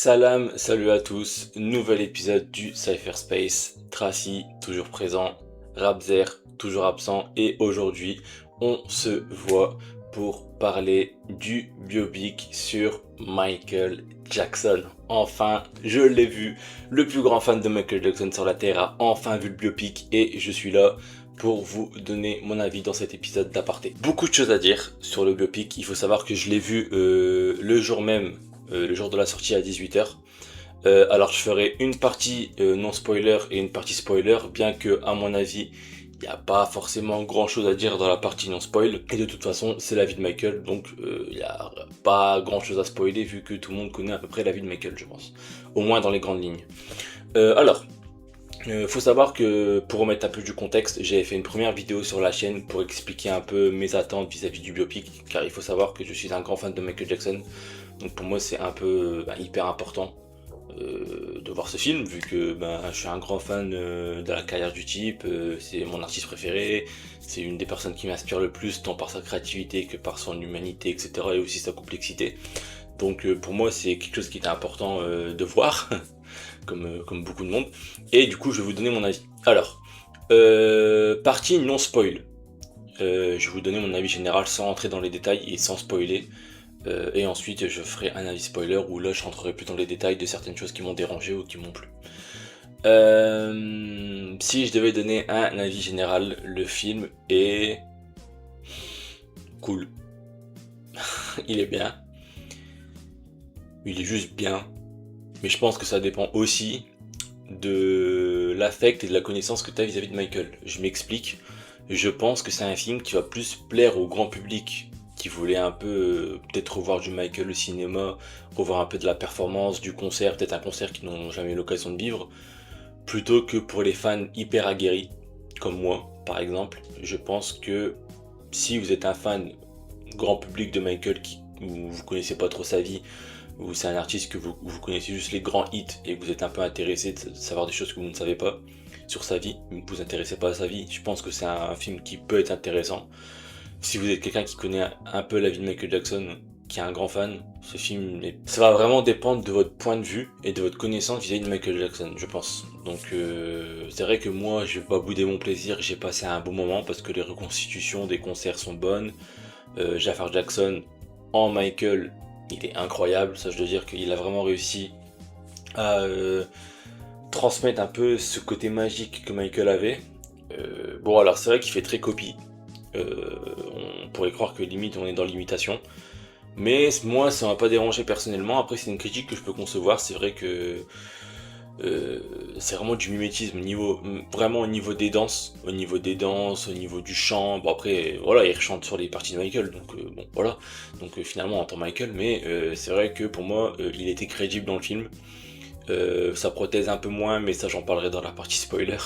Salam, salut à tous, nouvel épisode du Cypherspace, Tracy toujours présent, Rabzer toujours absent et aujourd'hui on se voit pour parler du biopic sur Michael Jackson. Enfin, je l'ai vu, le plus grand fan de Michael Jackson sur la Terre a enfin vu le biopic et je suis là pour vous donner mon avis dans cet épisode d'aparté. Beaucoup de choses à dire sur le biopic, il faut savoir que je l'ai vu le jour même, le jour de la sortie à 18h. Alors je ferai une partie non spoiler et une partie spoiler, bien que à mon avis il n'y a pas forcément grand chose à dire dans la partie non spoil. Et de toute façon c'est la vie de Michael, donc il n'y a pas grand chose à spoiler vu que tout le monde connaît à peu près la vie de Michael, je pense. Au moins dans les grandes lignes. Faut savoir que pour remettre un peu du contexte, j'avais fait une première vidéo sur la chaîne pour expliquer un peu mes attentes vis-à-vis du biopic, car il faut savoir que je suis un grand fan de Michael Jackson, donc pour moi c'est un peu hyper important de voir ce film, vu que je suis un grand fan de la carrière du type, c'est mon artiste préféré, c'est une des personnes qui m'inspire le plus, tant par sa créativité que par son humanité, etc. et aussi sa complexité. Donc pour moi c'est quelque chose qui était important de voir, comme beaucoup de monde, et du coup je vais vous donner mon avis. Alors, partie non spoil. Je vais vous donner mon avis général sans rentrer dans les détails et sans spoiler. Et ensuite je ferai un avis spoiler où là je rentrerai plus dans les détails de certaines choses qui m'ont dérangé ou qui m'ont plu. Si je devais donner un avis général, le film est cool. Il est bien. Il est juste bien. Mais je pense que ça dépend aussi de l'affect et de la connaissance que tu as vis-à-vis de Michael. Je m'explique. Je pense que c'est un film qui va plus plaire au grand public qui voulait un peu peut-être revoir du Michael au cinéma, revoir un peu de la performance, du concert, peut-être un concert qu'ils n'ont jamais eu l'occasion de vivre, plutôt que pour les fans hyper aguerris, comme moi par exemple. Je pense que si vous êtes un fan grand public de Michael où vous connaissez pas trop sa vie, ou c'est un artiste que vous connaissez juste les grands hits et que vous êtes un peu intéressé de savoir des choses que vous ne savez pas sur sa vie, mais que vous vous intéressez pas à sa vie, je pense que c'est un film qui peut être intéressant. Si vous êtes quelqu'un qui connaît un peu la vie de Michael Jackson, qui est un grand fan, ça va vraiment dépendre de votre point de vue et de votre connaissance vis-à-vis de Michael Jackson, je pense. Donc c'est vrai que moi je vais pas bouder mon plaisir, j'ai passé un bon moment parce que les reconstitutions des concerts sont bonnes. Jafar Jackson en Michael, il est incroyable, ça je dois dire qu'il a vraiment réussi à transmettre un peu ce côté magique que Michael avait. Bon alors c'est vrai qu'il fait très copie, on pourrait croire que limite on est dans l'imitation, mais moi ça m'a pas dérangé personnellement. Après c'est une critique que je peux concevoir, c'est vrai que c'est vraiment du mimétisme vraiment au niveau du chant. Bon après voilà, il chante sur les parties de Michael, donc bon voilà, donc finalement on entend Michael, mais c'est vrai que pour moi il était crédible dans le film. Sa prothèse un peu moins, mais ça j'en parlerai dans la partie spoiler.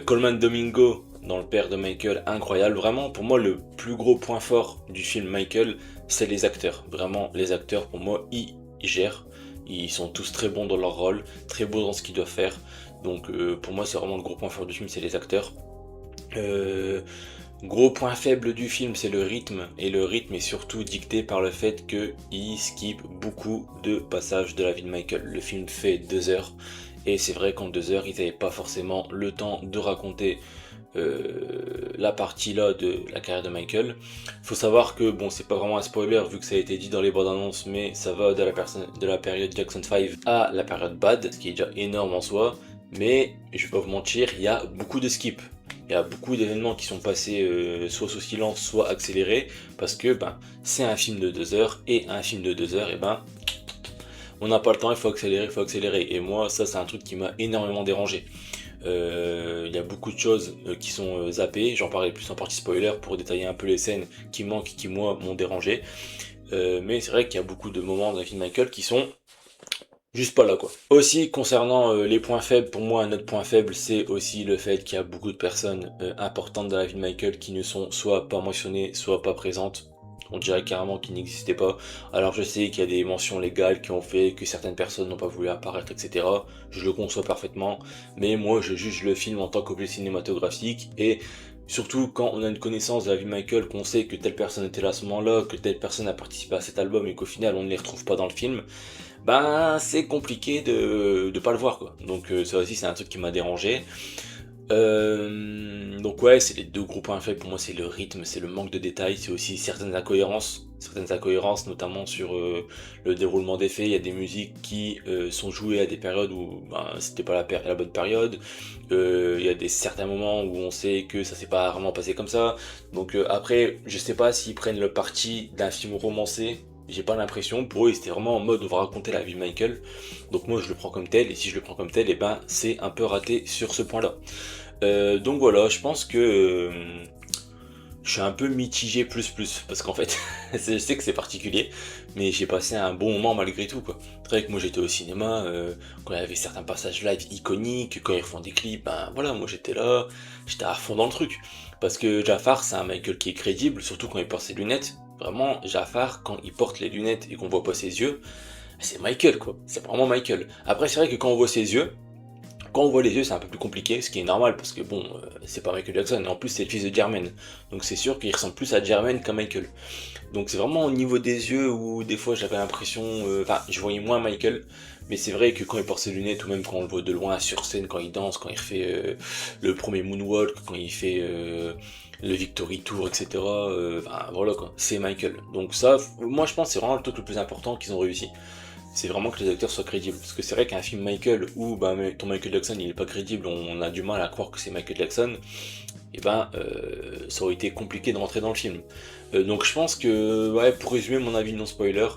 Coleman Domingo dans le père de Michael, incroyable. Vraiment pour moi le plus gros point fort du film Michael, c'est les acteurs. Vraiment les acteurs pour moi ils gèrent. Ils sont tous très bons dans leur rôle, très bons dans ce qu'ils doivent faire. Donc pour moi c'est vraiment le gros point fort du film, c'est les acteurs. Gros point faible du film, c'est le rythme, et le rythme est surtout dicté par le fait qu'il skip beaucoup de passages de la vie de Michael. Le film fait 2 heures, et c'est vrai qu'en 2 heures, ils n'avaient pas forcément le temps de raconter la partie là de la carrière de Michael. Faut savoir que, bon, c'est pas vraiment un spoiler vu que ça a été dit dans les bandes annonces, mais ça va de la période Jackson 5 à la période Bad, ce qui est déjà énorme en soi, mais je vais pas vous mentir, il y a beaucoup de skips. Il y a beaucoup d'événements qui sont passés soit sous silence, soit accélérés, parce que c'est un film de 2 heures, et un film de 2 heures, et on n'a pas le temps, il faut accélérer, il faut accélérer. Et moi, ça c'est un truc qui m'a énormément dérangé. Il y a beaucoup de choses qui sont zappées, j'en parlerai plus en partie spoiler pour détailler un peu les scènes qui manquent, qui moi m'ont dérangé. Mais c'est vrai qu'il y a beaucoup de moments dans la film Michael qui sont juste pas là quoi. Aussi concernant les points faibles, pour moi un autre point faible c'est aussi le fait qu'il y a beaucoup de personnes importantes dans la vie de Michael qui ne sont soit pas mentionnées, soit pas présentes. On dirait carrément qu'ils n'existaient pas. Alors je sais qu'il y a des mentions légales qui ont fait que certaines personnes n'ont pas voulu apparaître, etc. Je le conçois parfaitement, mais moi je juge le film en tant qu'objet cinématographique, et surtout quand on a une connaissance de la vie de Michael, qu'on sait que telle personne était là à ce moment-là, que telle personne a participé à cet album et qu'au final on ne les retrouve pas dans le film, ben c'est compliqué de pas le voir quoi. Donc ça aussi c'est un truc qui m'a dérangé. Donc ouais, c'est les deux gros points faibles pour moi, c'est le rythme, c'est le manque de détails, c'est aussi certaines incohérences notamment sur le déroulement des faits. Il y a des musiques qui sont jouées à des périodes où ben, c'était pas la bonne période. Il y a certains moments où on sait que ça s'est pas vraiment passé comme ça. Donc après, je sais pas s'ils prennent le parti d'un film romancé. J'ai pas l'impression, pour eux c'était vraiment en mode on va raconter la vie de Michael, donc moi je le prends comme tel, et si je le prends comme tel, et ben c'est un peu raté sur ce point là. Donc voilà, je pense que je suis un peu mitigé parce qu'en fait, je sais que c'est particulier, mais j'ai passé un bon moment malgré tout quoi. C'est vrai que moi j'étais au cinéma, quand il y avait certains passages live iconiques, quand ils font des clips, ben voilà, moi j'étais là, j'étais à fond dans le truc. Parce que Jafar, c'est un Michael qui est crédible, surtout quand il porte ses lunettes. Vraiment, Jafar, quand il porte les lunettes et qu'on voit pas ses yeux, c'est Michael quoi, c'est vraiment Michael. Après c'est vrai que quand on voit ses yeux, quand on voit les yeux, c'est un peu plus compliqué, ce qui est normal parce que bon, c'est pas Michael Jackson, et en plus c'est le fils de Jermaine. Donc c'est sûr qu'il ressemble plus à Jermaine qu'à Michael. Donc c'est vraiment au niveau des yeux où des fois j'avais l'impression, enfin je voyais moins Michael, mais c'est vrai que quand il porte ses lunettes ou même quand on le voit de loin sur scène, quand il danse, quand il refait le premier moonwalk, quand il fait le Victory Tour, etc. Enfin voilà quoi, c'est Michael. Donc ça, moi je pense que c'est vraiment le truc le plus important qu'ils ont réussi. C'est vraiment que les acteurs soient crédibles. Parce que c'est vrai qu'un film Michael où bah, ton Michael Jackson il est pas crédible, on a du mal à croire que c'est Michael Jackson, et ben ça aurait été compliqué de rentrer dans le film. Donc je pense que, ouais, pour résumer mon avis non spoiler,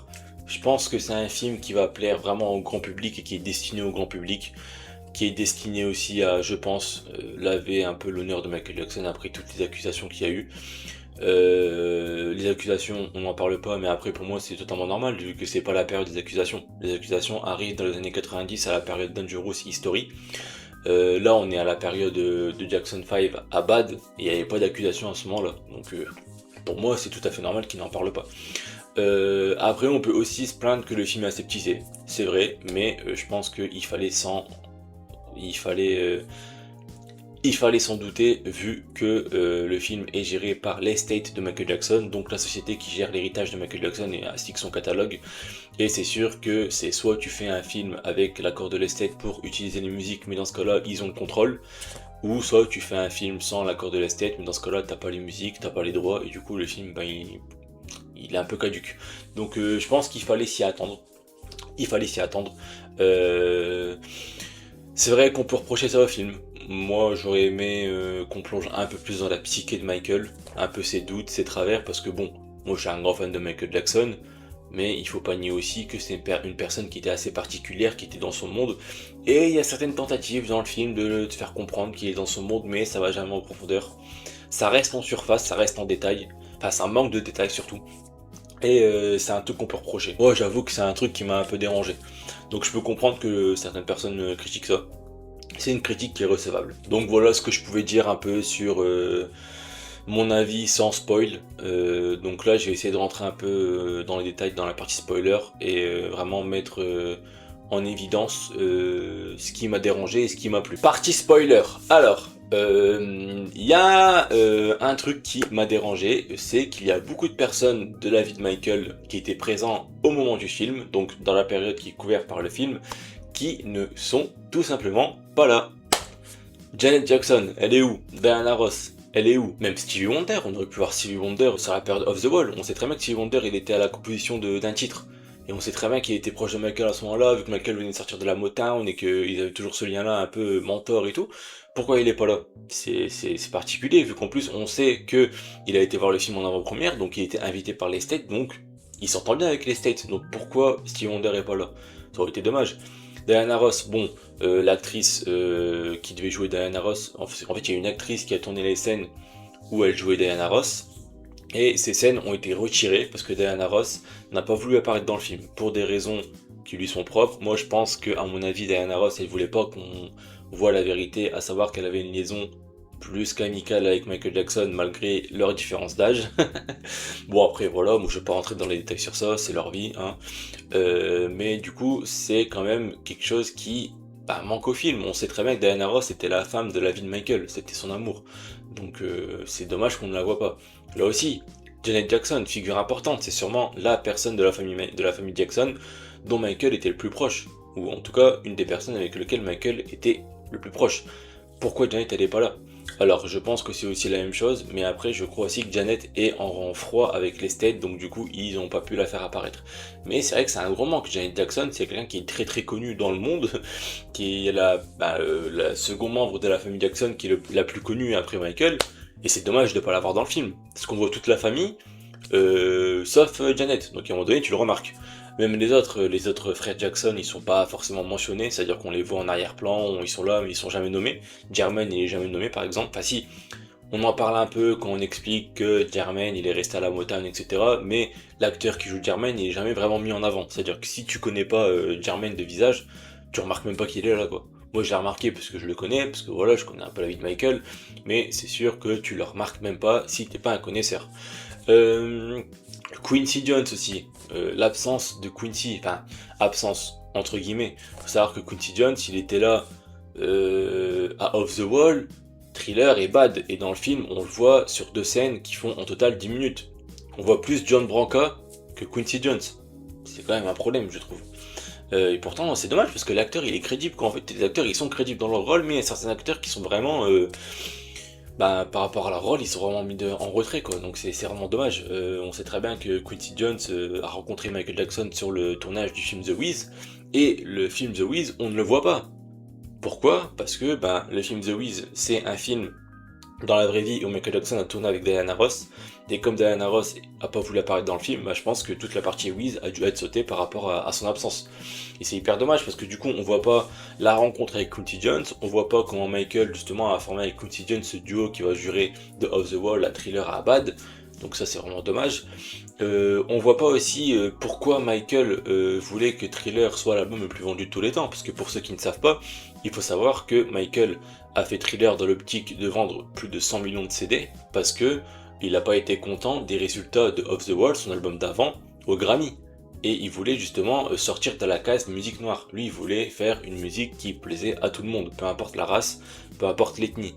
je pense que c'est un film qui va plaire vraiment au grand public et qui est destiné au grand public, qui est destiné aussi à, je pense, laver un peu l'honneur de Michael Jackson après toutes les accusations qu'il y a eu. Les accusations, on n'en parle pas, mais après pour moi c'est totalement normal vu que c'est pas la période des accusations. Les accusations arrivent dans les années 90 à la période Dangerous History. Là on est à la période de Jackson 5 à Bad et il n'y avait pas d'accusation à ce moment-là. Donc pour moi c'est tout à fait normal qu'ils n'en parlent pas. Après on peut aussi se plaindre que le film est aseptisé, c'est vrai, mais je pense qu'il fallait il fallait euh, il fallait s'en douter vu que le film est géré par l'estate de Michael Jackson, donc la société qui gère l'héritage de Michael Jackson et ainsi que son catalogue. Et c'est sûr que c'est soit tu fais un film avec l'accord de l'estate pour utiliser les musiques, mais dans ce cas-là ils ont le contrôle, ou soit tu fais un film sans l'accord de l'estate, mais dans ce cas-là t'as pas les musiques, t'as pas les droits, et du coup le film ben, il est un peu caduque. Donc je pense qu'il fallait s'y attendre. Il fallait s'y attendre. Euh, c'est vrai qu'on peut reprocher ça au film. Moi, j'aurais aimé qu'on plonge un peu plus dans la psyché de Michael, un peu ses doutes, ses travers, parce que bon, moi je suis un grand fan de Michael Jackson, mais il faut pas nier aussi que c'est une personne qui était assez particulière, qui était dans son monde, et il y a certaines tentatives dans le film de te faire comprendre qu'il est dans son monde, mais ça va jamais en profondeur. Ça reste en surface, ça reste en détail, enfin c'est un manque de détails surtout, et c'est un truc qu'on peut reprocher. Moi j'avoue que c'est un truc qui m'a un peu dérangé. Donc je peux comprendre que certaines personnes critiquent ça. C'est une critique qui est recevable. Donc voilà ce que je pouvais dire un peu sur mon avis sans spoil. Donc là je vais essayer de rentrer un peu dans les détails dans la partie spoiler et vraiment mettre en évidence ce qui m'a dérangé et ce qui m'a plu. Partie spoiler. Alors, il y a un truc qui m'a dérangé, c'est qu'il y a beaucoup de personnes de la vie de Michael qui étaient présents au moment du film, donc dans la période qui est couverte par le film, qui ne sont tout simplement pas là. Janet Jackson, elle est où? Diana Ross, elle est où? Même Stevie Wonder, on aurait pu voir Stevie Wonder sur la période Off the Wall. On sait très bien que Stevie Wonder, il était à la composition d'un titre. Et on sait très bien qu'il était proche de Michael à ce moment-là, vu que Michael venait de sortir de la Motown et qu'ils avaient toujours ce lien-là un peu mentor et tout. Pourquoi il est pas là? C'est particulier, vu qu'en plus on sait que il a été voir le film en avant-première, donc il était invité par les States, donc il s'entend bien avec les States. Donc pourquoi Stevie Wonder est pas là? Ça aurait été dommage. Diana Ross, bon, l'actrice qui devait jouer Diana Ross, en fait il y a une actrice qui a tourné les scènes où elle jouait Diana Ross, et ces scènes ont été retirées parce que Diana Ross n'a pas voulu apparaître dans le film, pour des raisons qui lui sont propres. Moi je pense que, à mon avis, Diana Ross elle voulait pas qu'on voit la vérité, à savoir qu'elle avait une liaison plus qu'amicale avec Michael Jackson malgré leur différence d'âge. Bon après voilà, moi je vais pas rentrer dans les détails sur ça, c'est leur vie, hein. Mais du coup c'est quand même quelque chose qui manque au film. On sait très bien que Diana Ross était la femme de la vie de Michael, c'était son amour. Donc c'est dommage qu'on ne la voit pas. Là aussi, Janet Jackson, figure importante, c'est sûrement la personne de la famille Jackson dont Michael était le plus proche, ou en tout cas une des personnes avec lesquelles Michael était le plus proche. Pourquoi Janet elle est pas là? Alors je pense que c'est aussi la même chose, mais après je crois aussi que Janet est en rang froid avec les States, donc du coup ils n'ont pas pu la faire apparaître. Mais c'est vrai que c'est un gros manque. Janet Jackson, c'est quelqu'un qui est très très connu dans le monde, qui est la second membre de la famille Jackson qui est la plus connue après Michael, et c'est dommage de ne pas l'avoir dans le film, parce qu'on voit toute la famille, sauf Janet, donc à un moment donné tu le remarques. Même les autres frères Jackson, ils sont pas forcément mentionnés, c'est-à-dire qu'on les voit en arrière-plan, ils sont là, mais ils sont jamais nommés. Jermaine, il est jamais nommé, par exemple. Enfin si, on en parle un peu quand on explique que Jermaine, il est resté à la Motown, etc. Mais l'acteur qui joue Jermaine, il est jamais vraiment mis en avant. C'est-à-dire que si tu connais pas Jermaine de visage, tu remarques même pas qu'il est là, quoi. Moi, je l'ai remarqué parce que je le connais, parce que voilà, je connais un peu la vie de Michael, mais c'est sûr que tu le remarques même pas si t'es pas un connaisseur. Quincy Jones aussi, l'absence de Quincy, enfin absence entre guillemets. Faut savoir que Quincy Jones, il était là à Off the Wall, Thriller et Bad, et dans le film, on le voit sur 2 scènes qui font en total 10 minutes. On voit plus John Branca que Quincy Jones. C'est quand même un problème, je trouve. Et pourtant, c'est dommage parce que l'acteur il est crédible. Quoi. En fait, les acteurs ils sont crédibles dans leur rôle, mais il y a certains acteurs qui sont vraiment par rapport à leur rôle, ils sont vraiment mis en retrait, quoi. Donc c'est vraiment dommage. On sait très bien que Quincy Jones a rencontré Michael Jackson sur le tournage du film The Wiz, et le film The Wiz, on ne le voit pas. Pourquoi? Parce que le film The Wiz, c'est un film dans la vraie vie où Michael Jackson a tourné avec Diana Ross, et comme Diana Ross a pas voulu apparaître dans le film, je pense que toute la partie Wiz a dû être sautée par rapport à son absence. Et c'est hyper dommage parce que du coup on voit pas la rencontre avec Quincy Jones, on voit pas comment Michael justement a formé avec Quincy Jones ce duo qui va jurer de Off the Wall à Thriller à Bad, donc ça c'est vraiment dommage. On voit pas aussi pourquoi Michael voulait que Thriller soit l'album le plus vendu de tous les temps, parce que pour ceux qui ne savent pas, il faut savoir que Michael a fait Thriller dans l'optique de vendre plus de 100 millions de CD, parce que il n'a pas été content des résultats de Off the Wall, son album d'avant, au Grammy. Et il voulait justement sortir de la case musique noire. Lui, il voulait faire une musique qui plaisait à tout le monde, peu importe la race, peu importe l'ethnie.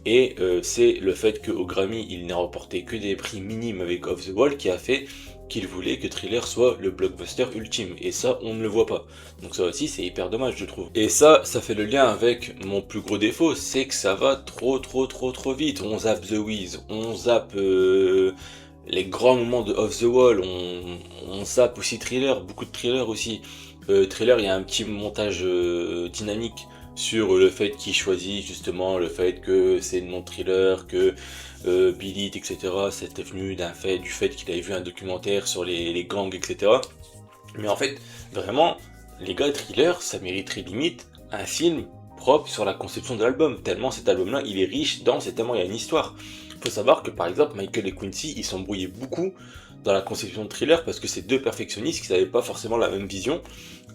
Et c'est le fait qu'au Grammy, il n'a remporté que des prix minimes avec Off the Wall qui a fait qu'il voulait que Thriller soit le blockbuster ultime. Et ça, on ne le voit pas. Donc ça aussi, c'est hyper dommage, je trouve. Et ça fait le lien avec mon plus gros défaut, c'est que ça va trop vite. On zappe The Wiz, on zappe les grands moments de Off the Wall, on zappe aussi Thriller, beaucoup de Thriller aussi. Thriller, il y a un petit montage dynamique sur le fait qu'il choisit justement le fait que c'est le nom de Thriller, que Beat It, etc. C'était venu du fait qu'il avait vu un documentaire sur les gangs, etc. Mais en fait, vraiment, les gars, Thriller, ça mériterait limite un film propre sur la conception de l'album, tellement cet album-là, il est riche, dense, et tellement il y a une histoire. Faut savoir que par exemple, Michael et Quincy, ils s'embrouillaient beaucoup dans la conception de Thriller parce que c'est deux perfectionnistes qui n'avaient pas forcément la même vision,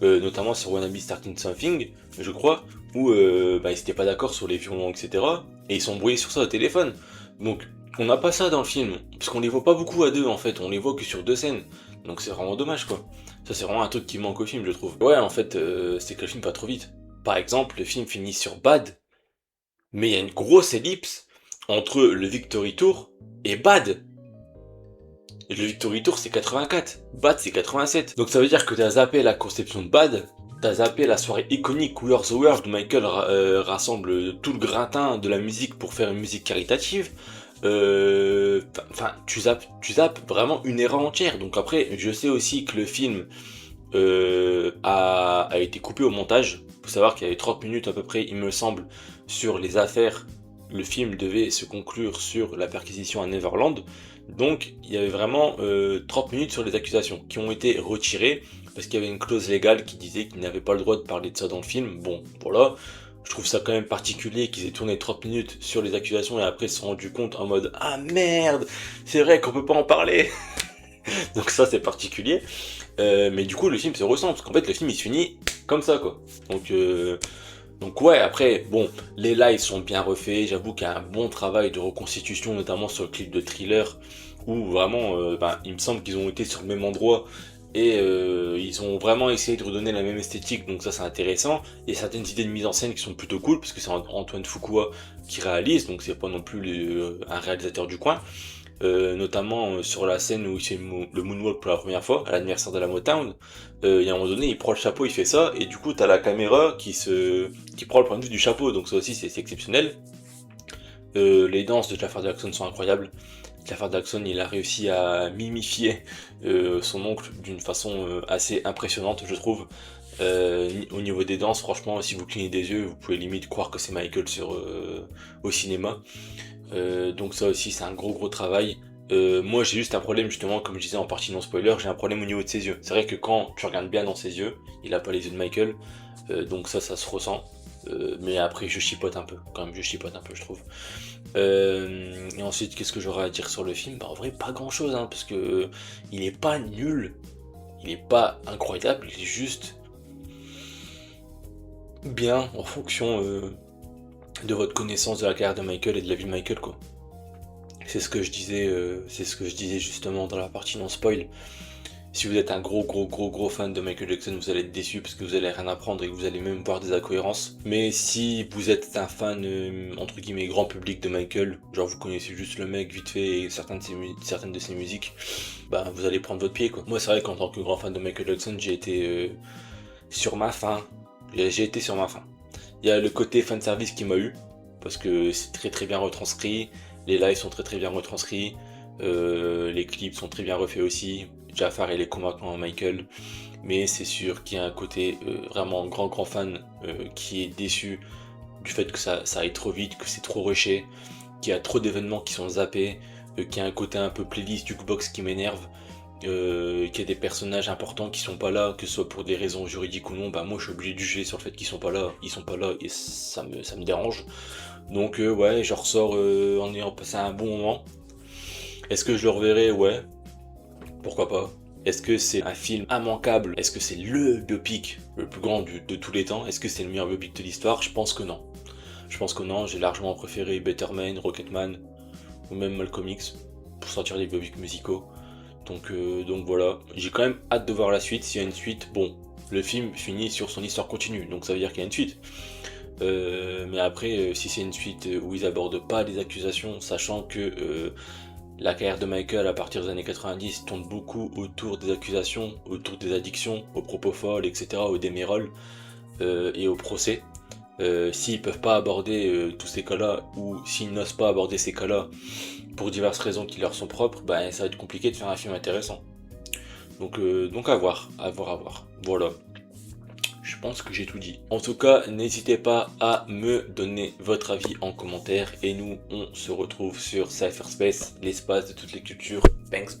notamment sur Wanna Be Starting Something, je crois, où ils n'étaient pas d'accord sur les violons, etc. Et ils s'embrouillaient sur ça au téléphone. Donc, on n'a pas ça dans le film, parce qu'on les voit pas beaucoup à deux en fait, on les voit que sur 2 scènes. Donc c'est vraiment dommage quoi. Ça c'est vraiment un truc qui manque au film je trouve. Ouais en fait c'est que le film va trop vite. Par exemple le film finit sur Bad, mais il y a une grosse ellipse entre le Victory Tour et Bad. Et le Victory Tour c'est 84, Bad c'est 87. Donc ça veut dire que t'as zappé la conception de Bad, t'as zappé la soirée iconique We Are the World où Michael rassemble tout le gratin de la musique pour faire une musique caritative. Tu zappes vraiment une erreur entière. Donc après, je sais aussi que le film a été coupé au montage. Faut savoir qu'il y avait 30 minutes à peu près, il me semble, sur les affaires. Le film devait se conclure sur la perquisition à Neverland. Donc il y avait vraiment 30 minutes sur les accusations qui ont été retirées parce qu'il y avait une clause légale qui disait qu'il n'avait pas le droit de parler de ça dans le film. Bon, voilà. Je trouve ça quand même particulier qu'ils aient tourné 30 minutes sur les accusations et après se sont rendu compte en mode ah merde, c'est vrai qu'on peut pas en parler. Donc ça c'est particulier. Mais du coup le film se ressent parce qu'en fait le film il se finit comme ça quoi. Donc ouais, après, bon, les lives sont bien refaits, j'avoue qu'il y a un bon travail de reconstitution, notamment sur le clip de Thriller, où vraiment, il me semble qu'ils ont été sur le même endroit, et ils ont vraiment essayé de redonner la même esthétique, donc ça c'est intéressant. Il y a certaines idées de mise en scène qui sont plutôt cool, parce que c'est Antoine Fuqua qui réalise, donc c'est pas non plus un réalisateur du coin. notamment sur la scène où il fait le moonwalk pour la première fois, à l'anniversaire de la Motown. Il y a un moment donné, il prend le chapeau, il fait ça, et du coup, t'as la caméra qui prend le point de vue du chapeau, donc ça aussi, c'est exceptionnel. Les danses de Jafar Jackson sont incroyables. Jafar Jackson, il a réussi à mimifier son oncle d'une façon assez impressionnante, je trouve. Au niveau des danses, franchement, si vous clignez des yeux, vous pouvez limite croire que c'est Michael au cinéma. Donc ça aussi, c'est un gros travail. Moi, j'ai juste un problème, justement, comme je disais en partie non spoiler, j'ai un problème au niveau de ses yeux. C'est vrai que quand tu regardes bien dans ses yeux, il a pas les yeux de Michael, donc ça se ressent. Mais après, je chipote un peu, quand même, je chipote un peu, je trouve. Et ensuite, qu'est-ce que j'aurais à dire sur le film? Bah, en vrai, pas grand-chose, hein, parce que il est pas nul, il est pas incroyable, il est juste bien en fonction de votre connaissance de la carrière de Michael et de la vie de Michael, quoi. C'est ce que je disais, justement dans la partie non spoil. Si vous êtes un gros fan de Michael Jackson, vous allez être déçu parce que vous allez rien apprendre et que vous allez même voir des incohérences. Mais si vous êtes un fan entre guillemets grand public de Michael, genre vous connaissez juste le mec vite fait et certaines de ses musiques, bah vous allez prendre votre pied, quoi. Moi c'est vrai qu'en tant que grand fan de Michael Jackson, j'ai été sur ma faim. J'ai été sur ma faim. Il y a le côté fanservice qui m'a eu, parce que c'est très bien retranscrit, les lives sont très bien retranscrits, les clips sont très bien refaits aussi, Jafar il est convaincant à Michael, mais c'est sûr qu'il y a un côté vraiment grand fan qui est déçu du fait que ça aille trop vite, que c'est trop rushé, qu'il y a trop d'événements qui sont zappés, qu'il y a un côté un peu playlist jukebox qui m'énerve, qu'il y a des personnages importants qui sont pas là, que ce soit pour des raisons juridiques ou non, bah moi je suis obligé de juger sur le fait qu'ils sont pas là, ils sont pas là et ça me dérange. Donc ouais, je ressors en ayant passé un bon moment. Est-ce que je le reverrai? Ouais, pourquoi pas. Est-ce que c'est un film immanquable? Est-ce que c'est le biopic le plus grand de tous les temps? Est-ce que c'est le meilleur biopic de l'histoire? Je pense que non. Je pense que non, j'ai largement préféré Better Man, Rocketman ou même Malcolm X pour sortir des biopics musicaux. Donc voilà, j'ai quand même hâte de voir la suite. S'il y a une suite, bon, le film finit sur son histoire continue, donc ça veut dire qu'il y a une suite. Mais après, si c'est une suite où ils abordent pas les accusations, sachant que la carrière de Michael à partir des années 90 tourne beaucoup autour des accusations, autour des addictions, aux propos folles, etc., aux démérols et au procès. S'ils peuvent pas aborder tous ces cas-là, ou s'ils n'osent pas aborder ces cas-là pour diverses raisons qui leur sont propres, bah, ça va être compliqué de faire un film intéressant. Donc à voir. Voilà. Je pense que j'ai tout dit. En tout cas, n'hésitez pas à me donner votre avis en commentaire. Et nous, on se retrouve sur Cypherspace, l'espace de toutes les cultures. Banks.